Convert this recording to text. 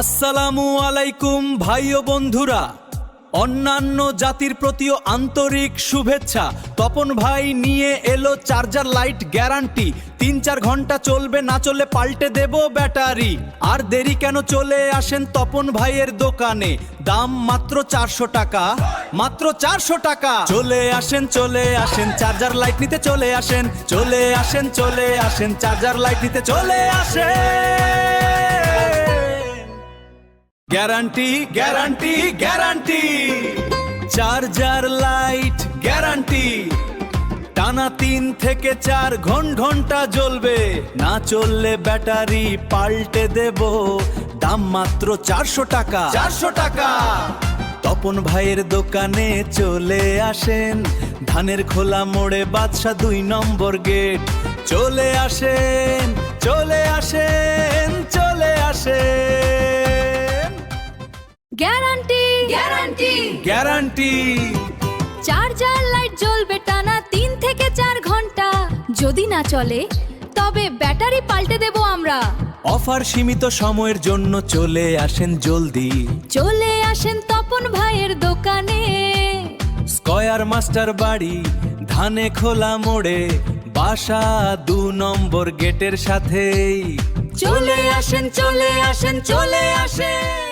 আসসালামু আলাইকুম ভাই ও বন্ধুরা, অন্যান্য জাতির প্রতিও আন্তরিক শুভেচ্ছা। তপন ভাই নিয়ে এলো চার্জার লাইট গ্যারান্টি। 3-4 ঘন্টা চলবে, না চলে পাল্টে দেব ব্যাটারি। আর দেরি কেন, চলে আসেন তপন ভাইয়ের দোকানে। দাম মাত্র 400 টাকা, মাত্র 400 টাকা। চলে আসেন চার্জার লাইট নিতে চলে আসেন, চলে আসেন চার্জার লাইট নিতে চলে আসেন। Guarantee guarantee guarantee, charger light guarantee. টানা 3 থেকে 4 ঘন্টা জ্বলবে, না চললে ব্যাটারি পাল্টে দেব। দাম মাত্র 400 টাকা, 400 টাকা। তপন ভাইয়ের দোকানে চলে আসেন, ধানের খোলা মোড়ে বাদশা 2 নম্বর গেট। চলে আসেন চলে আসেন চলে আসেন। Guarantee guarantee guarantee, charger light জ্বলবে টানা 3 থেকে 4 ঘন্টা। যদি না চলে তবে ব্যাটারি পাল্টে দেব আমরা। অফার সীমিত সময়ের জন্য, চলে আসেন জলদি। চলে আসেন তপন ভাইয়ের দোকানে। স্কয়ার মাস্টার বাড়ি, ধানে খোলা মোড়ে, বাসা 2 নম্বর গেটের সাথেই। চলে আসেন চলে আসেন চলে আসেন।